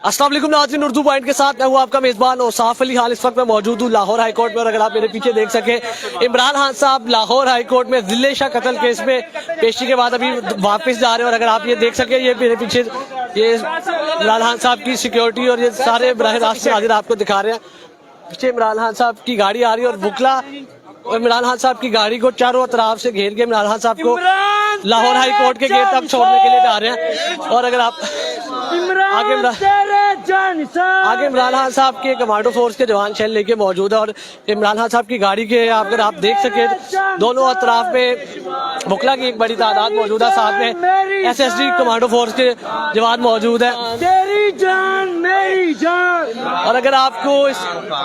अस्सलाम वालेकुम नाज़रीन, उर्दू पॉइंट के साथ मैं हूँ आपका मेज़बान और साफ अली। हाल इस वक्त मैं मौजूद हूँ लाहौर हाई कोर्ट में। और अगर आप मेरे पीछे देख सके, इमरान खान साहब लाहौर हाई कोर्ट में जिले शाह कत्ल केस में पेशी के बाद अभी वापस जा रहे हैं। और अगर आप ये देख सके, ये मेरे पीछे ये इमरान खान साहब की सिक्योरिटी और ये सारे बराह रास्त से हाजिर आपको दिखा रहे हैं। पीछे इमरान खान साहब की गाड़ी आ रही है और बुकला और इमरान खान साहब की गाड़ी को चारों तरफ से घेर के इमरान खान साहब को लाहौर हाई कोर्ट के गेट तक छोड़ने के लिए जा रहे हैं। और अगर आप आगे इमरान खान साहब के कमांडो फोर्स के जवान शैल लेके मौजूद है। और इमरान खान साहब की गाड़ी के अगर आप देख सके, दोनों अतराफ में बुकला की एक बड़ी तादाद मौजूद है। साथ में SSD कमांडो फोर्स के जवान मौजूद है। और अगर आपको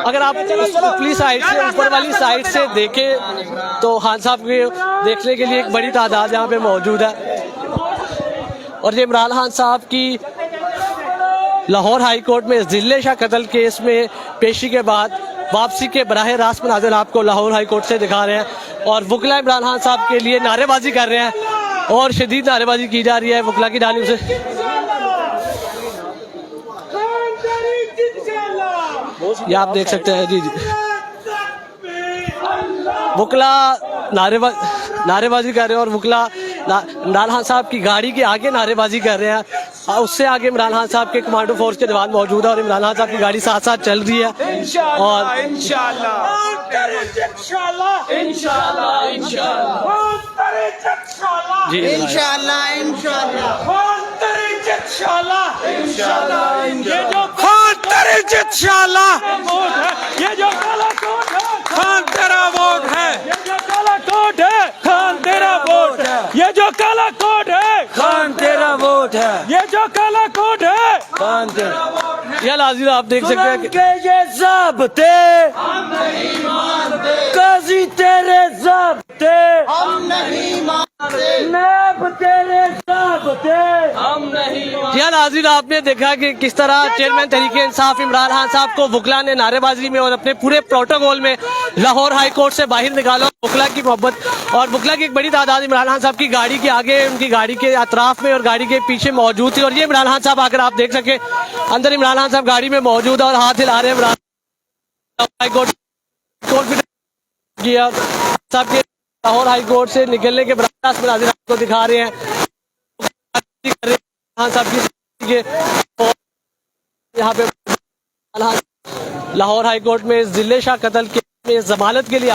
अगर आप ऊपरी साइड से, ऊपर वाली साइड से देखें तो खान साहब के देखने के लिए एक बड़ी तादाद यहाँ पे मौजूद है। और ये इमरान खान साहब की लाहौर हाई कोर्ट में जिले शाह कत्ल केस में पेशी के बाद वापसी के बराह रास्त मनाज़िर आपको लाहौर हाई कोर्ट से दिखा रहे हैं। और वकला इमरान खान साहब के लिए नारेबाजी कर रहे हैं और शदीद नारेबाजी की जा रही है वकला की जानिब से। ये आप देख सकते हैं जी, वकला नारेबाजी कर रहे हैं और वकला इमरान खान साहब की गाड़ी के आगे नारेबाजी कर रहे हैं। उससे आगे इमरान खान साहब के कमांडो फोर्स के जवान मौजूद है और इमरान खान साहब की गाड़ी साथ साथ चल रही है। और ये जो काला कोट है खान तेरा वोट है, ये जो काला कोट है खान तेरा वोट है, ये जो काला कोट है खान तेरा वोट है, ये जो काला कोट है खान तेरा वोट है। यह नाज़रीन आप देख सकते हैं कि ये ज़ाब्ते हम नहीं मानते, काजी तेरे ज़ाब्ते हम नहीं मानते, नैब तेरे ज़ाब्ते हम नहीं मानते। यह नाज़रीन आपने देखा कि किस तरह चेयरमैन तहरीके इंसाफ इमरान खान साहब को वकला ने नारेबाजी में और अपने पूरे प्रोटोकॉल में लाहौर हाई कोर्ट से बाहर निकाला। वकला की मोहब्बत और वकला की एक बड़ी तादाद इमरान खान साहब की गाड़ी के आगे, उनकी गाड़ी के अतराफ में और गाड़ी के पीछे मौजूद थी। और ये इमरान खान साहब अगर आप देख सके, अंदर इमरान खान साहब गाड़ी में मौजूद है और हाथ हिला रहे हैं। इमरान हाई कोर्ट किया साहब के लाहौर हाई कोर्ट से निकलने के बराबर में आपको दिखा रहे हैं साहब की यहाँ पे लाहौर हाई कोर्ट में जिले शाह कत्ल के में जमानत के लिए